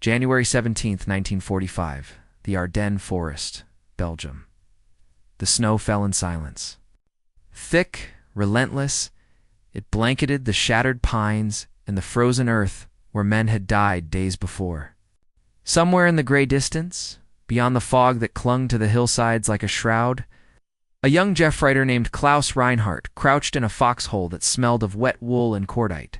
January 17, 1945, the Ardennes Forest, Belgium. The snow fell in silence. Thick, relentless, it blanketed the shattered pines and the frozen earth where men had died days before. Somewhere in the gray distance, beyond the fog that clung to the hillsides like a shroud, a young Jeff Reiter named Klaus Reinhardt crouched in a foxhole that smelled of wet wool and cordite.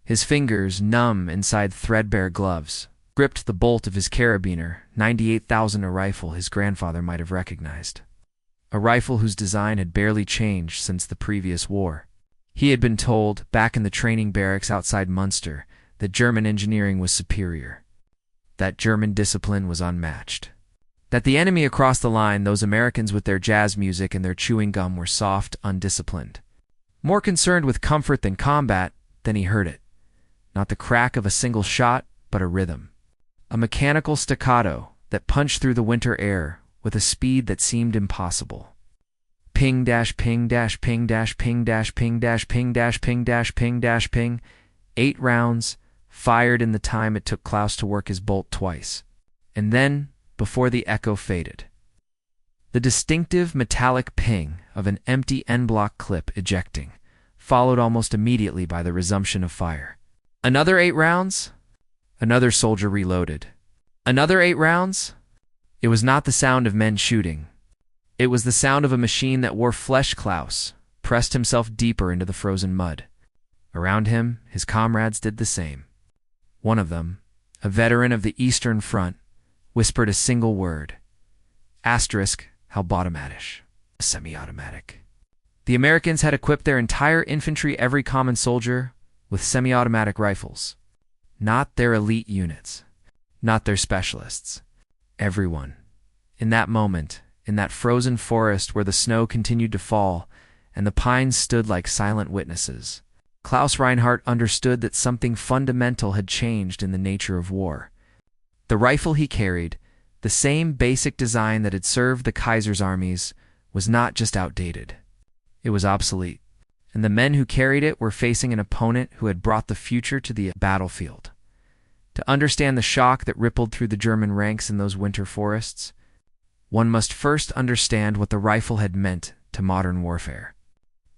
His fingers, numb inside threadbare gloves, gripped the bolt of his carabiner, 98,000, a rifle his grandfather might have recognized. A rifle whose design had barely changed since the previous war. He had been told, back in the training barracks outside Munster, that German engineering was superior, that German discipline was unmatched, that the enemy across the line, those Americans with their jazz music and their chewing gum, were soft, undisciplined. More concerned with comfort than combat, then he heard it. Not the crack of a single shot, but a rhythm. A mechanical staccato that punched through the winter air with a speed that seemed impossible. Ping dash ping dash ping dash ping dash ping dash ping dash ping dash ping dash ping. 8 rounds, fired in the time it took Klaus to work his bolt twice. And then, before the echo faded, the distinctive metallic ping of an empty en-bloc clip ejecting, followed almost immediately by the resumption of fire. Another 8 rounds? Another soldier reloaded. Another 8 rounds? It was not the sound of men shooting. It was the sound of a machine that wore flesh. Klaus pressed himself deeper into the frozen mud. Around him, his comrades did the same. One of them, a veteran of the Eastern Front, whispered a single word. Asterisk, halbautomatisch, semi-automatic. The Americans had equipped their entire infantry, every common soldier, with semi-automatic rifles. Not their elite units, not their specialists. Everyone. In that moment, in that frozen forest where the snow continued to fall and the pines stood like silent witnesses, Klaus Reinhardt understood that something fundamental had changed in the nature of war. The rifle he carried, the same basic design that had served the Kaiser's armies, was not just outdated. It was obsolete, and the men who carried it were facing an opponent who had brought the future to the battlefield. To understand the shock that rippled through the German ranks in those winter forests, one must first understand what the rifle had meant to modern warfare.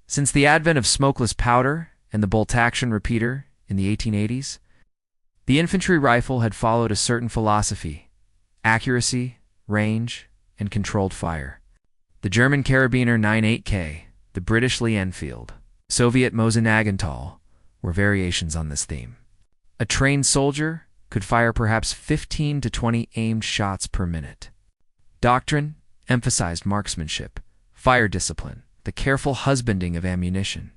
Since the advent of smokeless powder and the bolt-action repeater in the 1880s, the infantry rifle had followed a certain philosophy: accuracy, range, and controlled fire. The German Karabiner 98k, the British Lee Enfield, Soviet Mosin-Nagantol were variations on this theme. A trained soldier could fire perhaps 15 to 20 aimed shots per minute. Doctrine emphasized marksmanship, fire discipline, the careful husbanding of ammunition.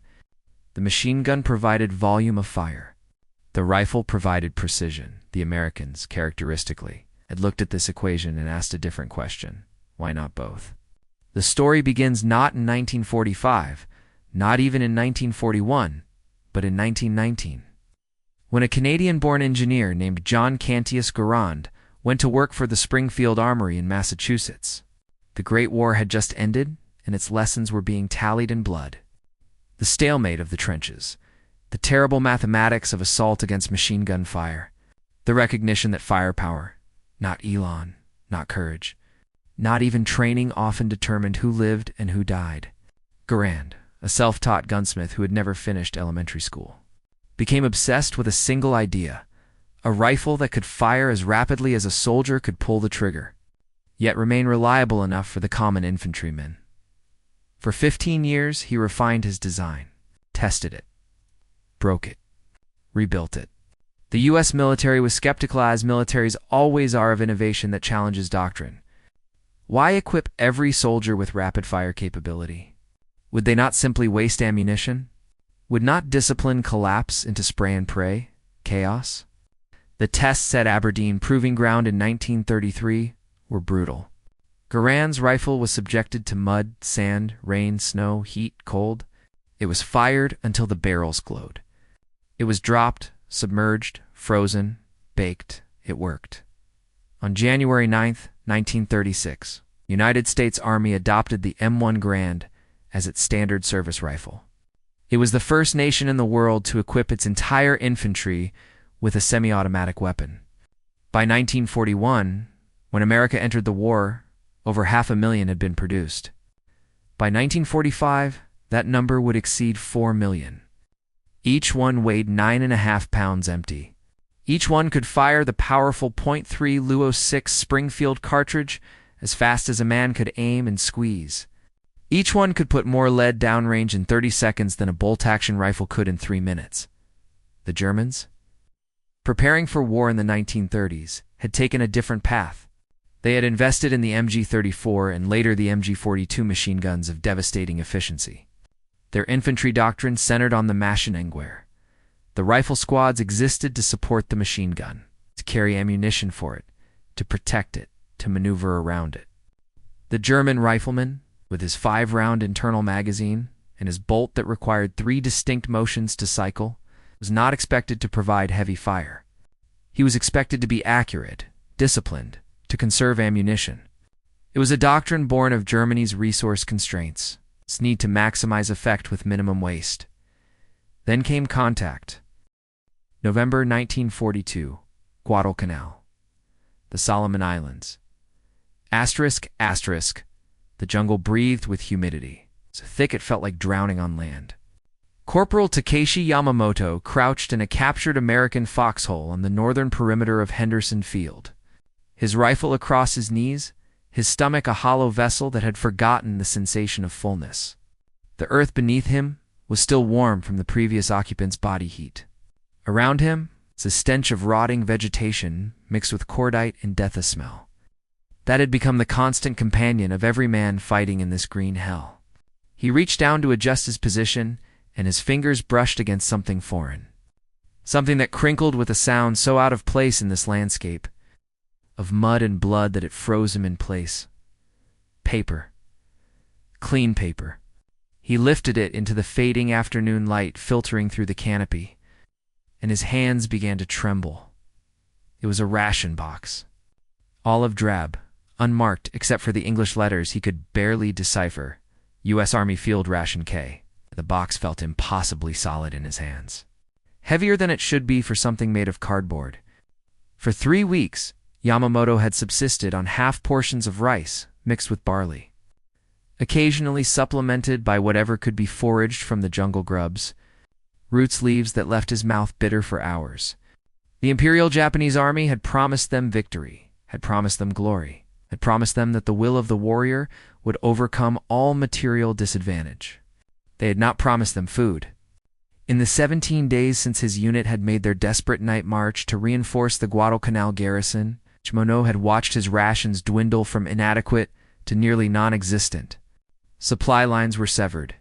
The machine gun provided volume of fire. The rifle provided precision. The Americans, characteristically, had looked at this equation and asked a different question. Why not both? The story begins not in 1945, not even in 1941, but in 1919. When a Canadian-born engineer named John Cantius Garand went to work for the Springfield Armory in Massachusetts. The Great War had just ended, and its lessons were being tallied in blood. The stalemate of the trenches, the terrible mathematics of assault against machine gun fire, the recognition that firepower, not elan, not courage, not even training, often determined who lived and who died. Garand, a self-taught gunsmith who had never finished elementary school, became obsessed with a single idea: a rifle that could fire as rapidly as a soldier could pull the trigger, yet remain reliable enough for the common infantryman. For 15 years, he refined his design, tested it, broke it, rebuilt it. The U.S. military was skeptical, as militaries always are, of innovation that challenges doctrine. Why equip every soldier with rapid-fire capability? Would they not simply waste ammunition? Would not discipline collapse into spray and pray, chaos? The tests at Aberdeen Proving Ground in 1933 were brutal. Garand's rifle was subjected to mud, sand, rain, snow, heat, cold. It was fired until the barrels glowed. It was dropped, submerged, frozen, baked. It worked. On January 9, 1936, the United States Army adopted the M1 Garand as its standard service rifle. It was the first nation in the world to equip its entire infantry with a semi-automatic weapon. By 1941, when America entered the war, over 500,000 had been produced. By 1945, that number would exceed 4 million. Each one weighed 9.5 pounds empty. Each one could fire the powerful .3 Luo 6 Springfield cartridge as fast as a man could aim and squeeze. Each one could put more lead downrange in 30 seconds than a bolt-action rifle could in 3 minutes. The Germans, preparing for war in the 1930s, had taken a different path. They had invested in the MG-34 and later the MG-42 machine guns of devastating efficiency. Their infantry doctrine centered on the Maschinengewehr. The rifle squads existed to support the machine gun, to carry ammunition for it, to protect it, to maneuver around it. The German rifleman, with his 5-round internal magazine and his bolt that required 3 distinct motions to cycle, was not expected to provide heavy fire. He was expected to be accurate, disciplined, to conserve ammunition. It was a doctrine born of Germany's resource constraints, its need to maximize effect with minimum waste. Then came contact. November 1942, Guadalcanal. The Solomon Islands. Asterisk, asterisk. The jungle breathed with humidity, so thick it felt like drowning on land. Corporal Takeshi Yamamoto crouched in a captured American foxhole on the northern perimeter of Henderson Field. His rifle across his knees, his stomach a hollow vessel that had forgotten the sensation of fullness. The earth beneath him was still warm from the previous occupant's body heat. Around him was a stench of rotting vegetation mixed with cordite and death smell. That had become the constant companion of every man fighting in this green hell. He reached down to adjust his position, and his fingers brushed against something foreign. Something that crinkled with a sound so out of place in this landscape of mud and blood that it froze him in place. Paper. Clean paper. He lifted it into the fading afternoon light filtering through the canopy, and his hands began to tremble. It was a ration box. Olive drab, unmarked except for the English letters he could barely decipher. U.S. Army Field Ration K. The box felt impossibly solid in his hands. Heavier than it should be for something made of cardboard. For 3 weeks, Yamamoto had subsisted on half portions of rice mixed with barley, occasionally supplemented by whatever could be foraged from the jungle grubs, roots leaves that left his mouth bitter for hours. The Imperial Japanese Army had promised them victory, had promised them glory, had promised them that the will of the warrior would overcome all material disadvantage. They had not promised them food. In the 17 days since his unit had made their desperate night march to reinforce the Guadalcanal garrison, Yamamoto had watched his rations dwindle from inadequate to nearly non-existent. Supply lines were severed.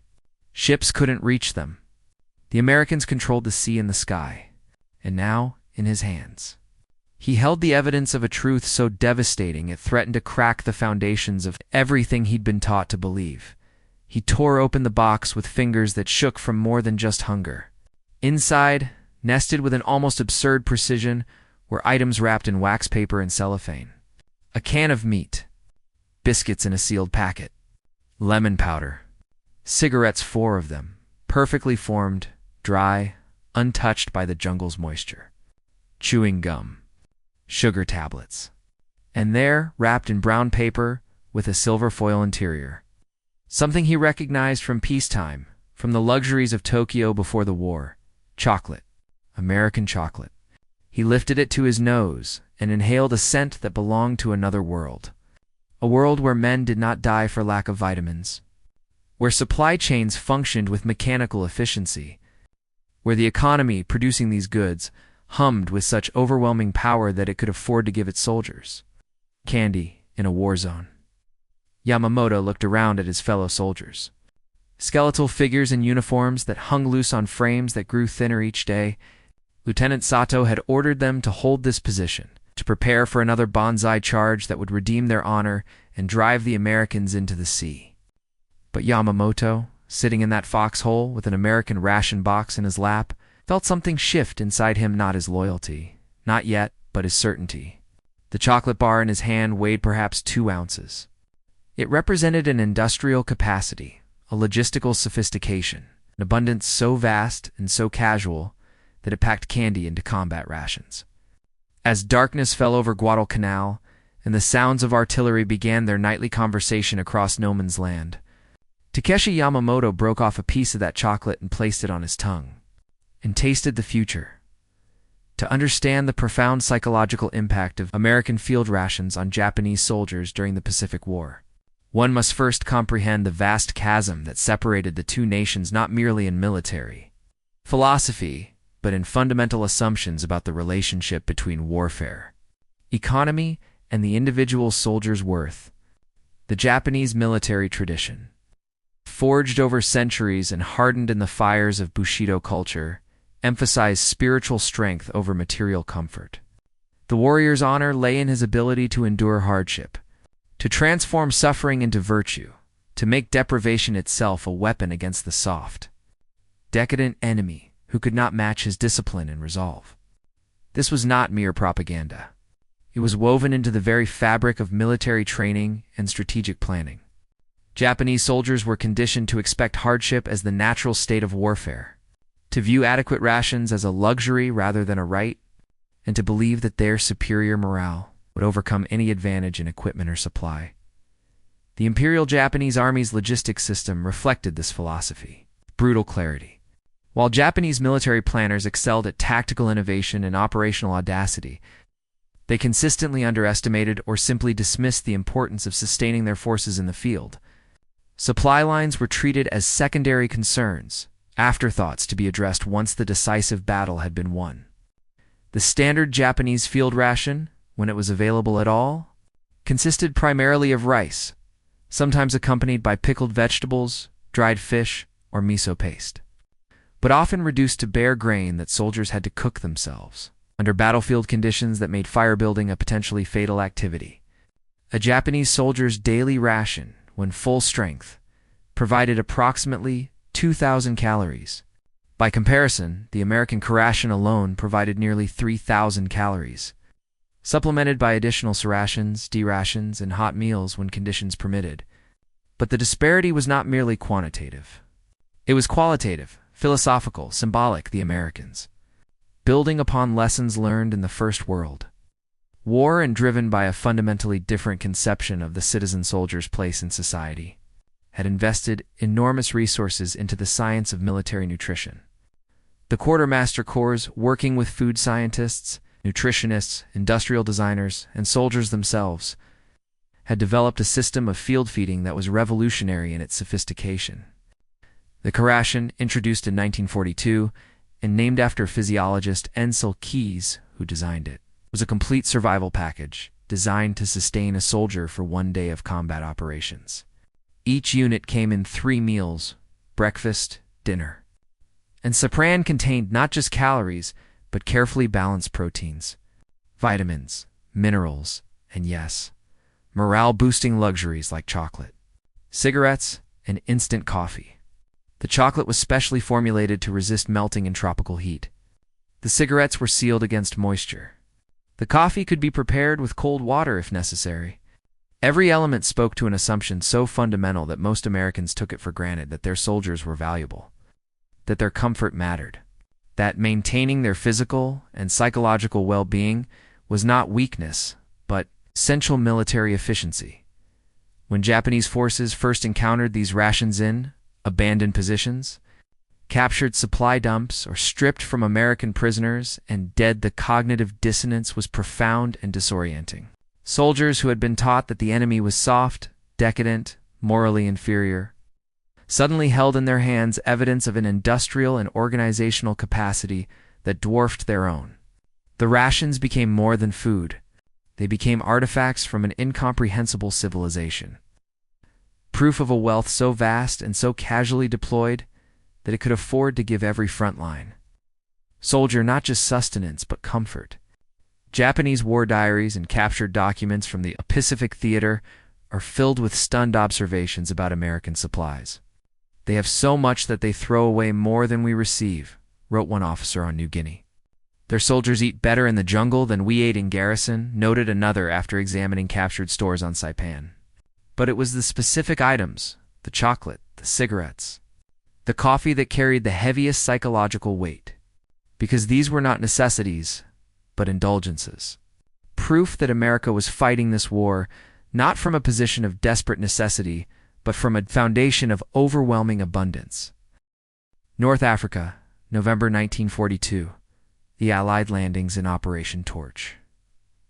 Ships couldn't reach them. The Americans controlled the sea and the sky, and now in his hands. He held the evidence of a truth so devastating it threatened to crack the foundations of everything he'd been taught to believe. He tore open the box with fingers that shook from more than just hunger. Inside, nested with an almost absurd precision, were items wrapped in wax paper and cellophane. A can of meat, biscuits in a sealed packet, lemon powder, cigarettes, 4 of them, perfectly formed, dry, untouched by the jungle's moisture, chewing gum, sugar tablets, and there, wrapped in brown paper with a silver foil interior, something he recognized from peacetime, from the luxuries of Tokyo before the war. Chocolate. American chocolate. He lifted it to his nose and inhaled a scent that belonged to another world. A world where men did not die for lack of vitamins. Where supply chains functioned with mechanical efficiency. Where the economy producing these goods hummed with such overwhelming power that it could afford to give its soldiers candy in a war zone. Yamamoto looked around at his fellow soldiers. Skeletal figures in uniforms that hung loose on frames that grew thinner each day. Lieutenant Sato had ordered them to hold this position, to prepare for another banzai charge that would redeem their honor and drive the Americans into the sea. But Yamamoto, sitting in that foxhole with an American ration box in his lap, felt something shift inside him, not his loyalty, not yet, but his certainty. The chocolate bar in his hand weighed perhaps 2 ounces. It represented an industrial capacity, a logistical sophistication, an abundance so vast and so casual that it packed candy into combat rations. As darkness fell over Guadalcanal, and the sounds of artillery began their nightly conversation across no man's land, Takeshi Yamamoto broke off a piece of that chocolate and placed it on his tongue, and tasted the future. To understand the profound psychological impact of American field rations on Japanese soldiers during the Pacific War, one must first comprehend the vast chasm that separated the two nations not merely in military philosophy, but in fundamental assumptions about the relationship between warfare, economy, and the individual soldier's worth. The Japanese military tradition, forged over centuries and hardened in the fires of Bushido culture, emphasized spiritual strength over material comfort. The warrior's honor lay in his ability to endure hardship, to transform suffering into virtue, to make deprivation itself a weapon against the soft, decadent enemy who could not match his discipline and resolve. This was not mere propaganda. It was woven into the very fabric of military training and strategic planning. Japanese soldiers were conditioned to expect hardship as the natural state of warfare, to view adequate rations as a luxury rather than a right, and to believe that their superior morale would overcome any advantage in equipment or supply. The Imperial Japanese Army's logistics system reflected this philosophy with brutal clarity. While Japanese military planners excelled at tactical innovation and operational audacity, they consistently underestimated or simply dismissed the importance of sustaining their forces in the field. Supply lines were treated as secondary concerns, afterthoughts to be addressed once the decisive battle had been won. The standard Japanese field ration, when it was available at all, consisted primarily of rice, sometimes accompanied by pickled vegetables, dried fish, or miso paste, but often reduced to bare grain that soldiers had to cook themselves, under battlefield conditions that made fire-building a potentially fatal activity. A Japanese soldier's daily ration, when full strength, provided approximately 2,000 calories. By comparison, the American ration alone provided nearly 3,000 calories, supplemented by additional rations, D-rations, and hot meals when conditions permitted. But the disparity was not merely quantitative. It was qualitative, philosophical, symbolic. The Americans, building upon lessons learned in the First World War and driven by a fundamentally different conception of the citizen soldier's place in society, had invested enormous resources into the science of military nutrition. The Quartermaster Corps, working with food scientists, nutritionists, industrial designers, and soldiers themselves, had developed a system of field feeding that was revolutionary in its sophistication. The ration, introduced in 1942 and named after physiologist Ancel Keys, who designed it, was a complete survival package designed to sustain a soldier for one day of combat operations. Each unit came in 3 meals: breakfast, dinner, and Sopran contained not just calories, but carefully balanced proteins, vitamins, minerals, and yes, morale-boosting luxuries like chocolate, cigarettes, and instant coffee. The chocolate was specially formulated to resist melting in tropical heat. The cigarettes were sealed against moisture. The coffee could be prepared with cold water if necessary. Every element spoke to an assumption so fundamental that most Americans took it for granted that their soldiers were valuable, that their comfort mattered, that maintaining their physical and psychological well-being was not weakness, but essential military efficiency. When Japanese forces first encountered these rations in abandoned positions, captured supply dumps, or stripped from American prisoners and dead, the cognitive dissonance was profound and disorienting. Soldiers who had been taught that the enemy was soft, decadent, morally inferior, suddenly held in their hands evidence of an industrial and organizational capacity that dwarfed their own. The rations became more than food. They became artifacts from an incomprehensible civilization, proof of a wealth so vast and so casually deployed that it could afford to give every front line soldier not just sustenance but comfort. Japanese war diaries and captured documents from the Pacific Theater are filled with stunned observations about American supplies. "They have so much that they throw away more than we receive," wrote one officer on New Guinea. "Their soldiers eat better in the jungle than we ate in garrison," noted another after examining captured stores on Saipan. But it was the specific items, the chocolate, the cigarettes, the coffee that carried the heaviest psychological weight. Because these were not necessities, but indulgences. Proof that America was fighting this war not from a position of desperate necessity, but from a foundation of overwhelming abundance. North Africa, November 1942. The Allied landings in Operation Torch.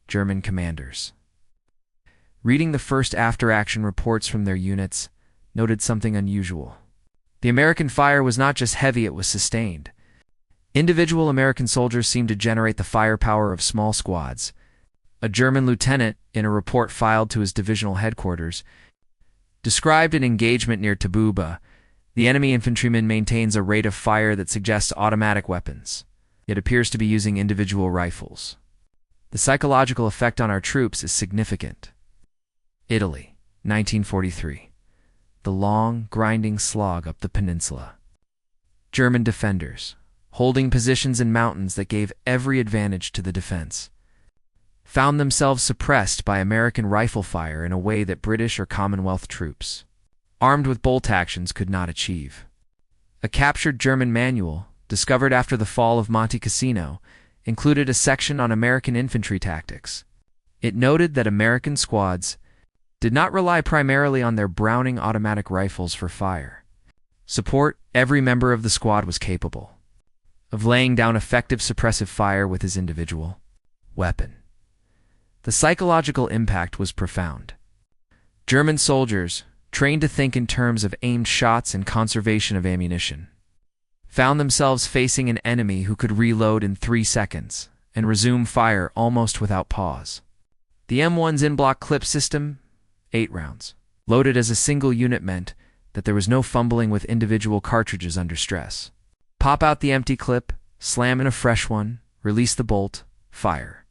German commanders. Reading the first after-action reports from their units noted something unusual. The American fire was not just heavy, it was sustained. Individual American soldiers seemed to generate the firepower of small squads. A German lieutenant, in a report filed to his divisional headquarters, described an engagement near Tabuba. The enemy infantryman maintains a rate of fire that suggests automatic weapons. It appears to be using individual rifles. The psychological effect on our troops is significant. Italy, 1943. The long, grinding slog up the peninsula. German defenders, holding positions in mountains that gave every advantage to the defense, found themselves suppressed by American rifle fire in a way that British or Commonwealth troops, armed with bolt actions, could not achieve. A captured German manual, discovered after the fall of Monte Cassino, included a section on American infantry tactics. It noted that American squads did not rely primarily on their Browning automatic rifles for fire. Every member of the squad was capable of laying down effective suppressive fire with his individual weapon. The psychological impact was profound. German soldiers, trained to think in terms of aimed shots and conservation of ammunition, found themselves facing an enemy who could reload in 3 seconds and resume fire almost without pause. The M1's en-bloc clip system, 8 rounds, loaded as a single unit, meant that there was no fumbling with individual cartridges under stress. Pop out the empty clip, slam in a fresh one, release the bolt, fire.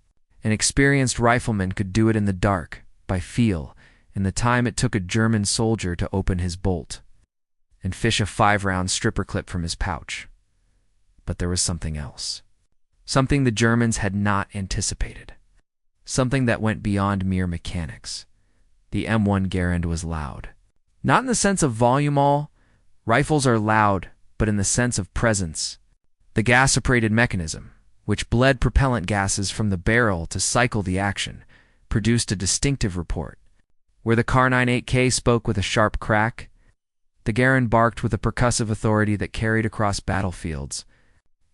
An experienced rifleman could do it in the dark, by feel, in the time it took a German soldier to open his bolt and fish a 5-round stripper clip from his pouch. But there was something else. Something the Germans had not anticipated. Something that went beyond mere mechanics. The M1 Garand was loud. Not in the sense of volume. All rifles are loud, but in the sense of presence. The gas-operated mechanism, which bled propellant gases from the barrel to cycle the action, produced a distinctive report. Where the Kar98k spoke with a sharp crack, the Garand barked with a percussive authority that carried across battlefields.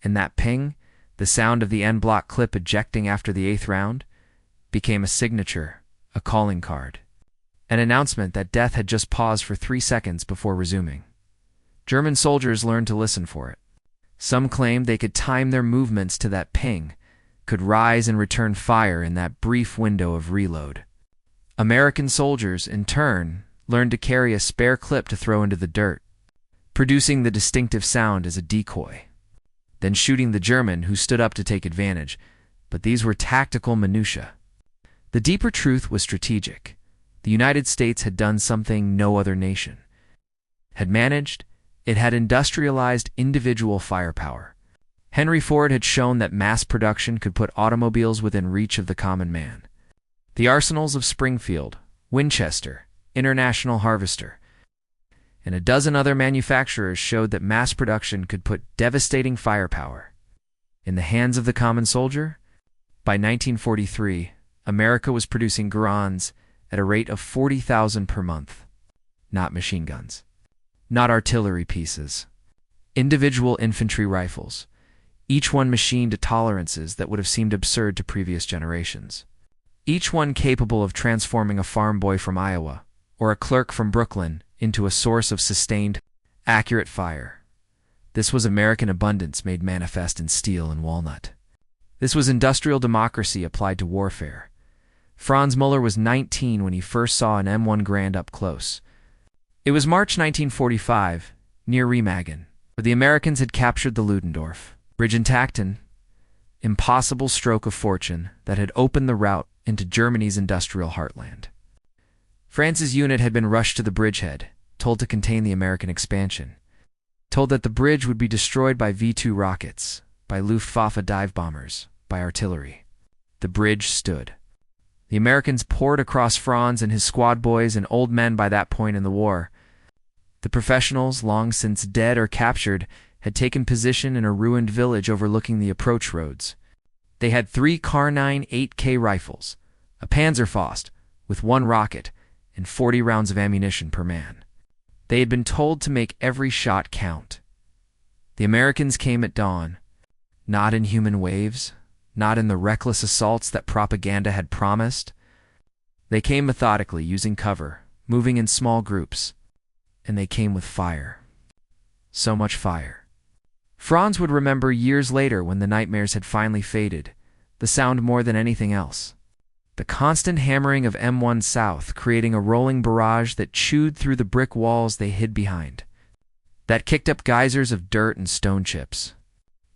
And that ping, the sound of the en-bloc clip ejecting after the 8th round, became a signature, a calling card, an announcement that death had just paused for 3 seconds before resuming. German soldiers learned to listen for it. Some claimed they could time their movements to that ping, could rise and return fire in that brief window of reload. American soldiers, in turn, learned to carry a spare clip to throw into the dirt, producing the distinctive sound as a decoy, then shooting the German who stood up to take advantage. But these were tactical minutiae. The deeper truth was strategic. The United States had done something no other nation had managed. It had industrialized individual firepower. Henry Ford had shown that mass production could put automobiles within reach of the common man. The arsenals of Springfield, Winchester, International Harvester, and a dozen other manufacturers showed that mass production could put devastating firepower in the hands of the common soldier. By 1943, America was producing Garands at a rate of 40,000 per month. Not machine guns, not artillery pieces, individual infantry rifles, each one machined to tolerances that would have seemed absurd to previous generations. Each one capable of transforming a farm boy from Iowa or a clerk from Brooklyn into a source of sustained, accurate fire. This was American abundance made manifest in steel and walnut. This was industrial democracy applied to warfare. Franz Muller was 19 when he first saw an M1 Garand up close. It was March 1945, near Remagen, where the Americans had captured the Ludendorff Bridge in Tacton, impossible stroke of fortune that had opened the route into Germany's industrial heartland. France's unit had been rushed to the bridgehead, told to contain the American expansion, told that the bridge would be destroyed by V-2 rockets, by Luftwaffe dive bombers, by artillery. The bridge stood. The Americans poured across Franz and his squad boys and old men by that point in the war. The professionals, long since dead or captured, had taken position in a ruined village overlooking the approach roads. They had 3 Kar98k rifles, a Panzerfaust with 1 rocket, and 40 rounds of ammunition per man. They had been told to make every shot count. The Americans came at dawn, not in human waves, not in the reckless assaults that propaganda had promised. They came methodically, using cover, moving in small groups, and they came with fire. So much fire. Franz would remember years later, when the nightmares had finally faded, the sound more than anything else. The constant hammering of M1 south, creating a rolling barrage that chewed through the brick walls they hid behind, that kicked up geysers of dirt and stone chips,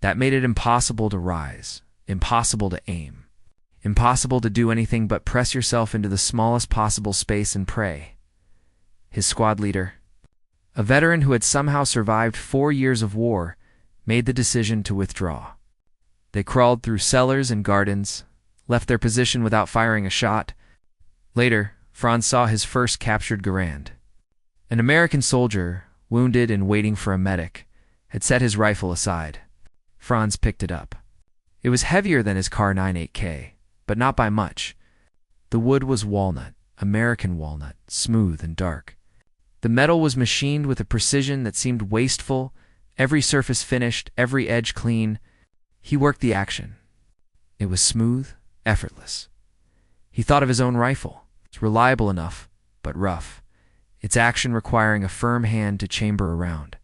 that made it impossible to rise, impossible to aim, impossible to do anything but press yourself into the smallest possible space and pray. His squad leader, a veteran who had somehow survived 4 years of war, made the decision to withdraw. They crawled through cellars and gardens, left their position without firing a shot. Later, Franz saw his first captured Garand. An American soldier, wounded and waiting for a medic, had set his rifle aside. Franz picked it up. It was heavier than his Kar98k, but not by much. The wood was walnut, American walnut, smooth and dark. The metal was machined with a precision that seemed wasteful, every surface finished, every edge clean. He worked the action. It was smooth, effortless. He thought of his own rifle. It's reliable enough, but rough, its action requiring a firm hand to chamber around.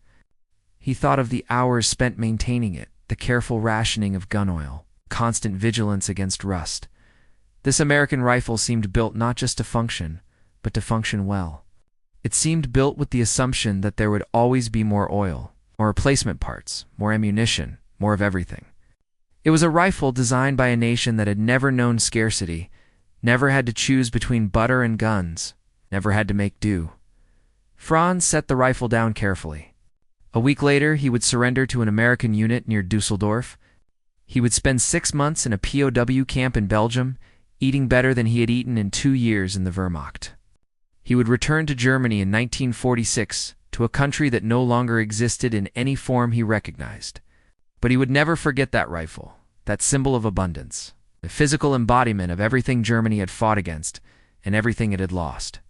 He thought of the hours spent maintaining it, the careful rationing of gun oil, constant vigilance against rust. This American rifle seemed built not just to function, but to function well. It seemed built with the assumption that there would always be more oil, more replacement parts, more ammunition, more of everything. It was a rifle designed by a nation that had never known scarcity, never had to choose between butter and guns, never had to make do. Franz set the rifle down carefully. A week later, he would surrender to an American unit near Dusseldorf. He would spend 6 months in a POW camp in Belgium, eating better than he had eaten in 2 years in the Wehrmacht. He would return to Germany in 1946, to a country that no longer existed in any form he recognized. But he would never forget that rifle, that symbol of abundance, the physical embodiment of everything Germany had fought against and everything it had lost.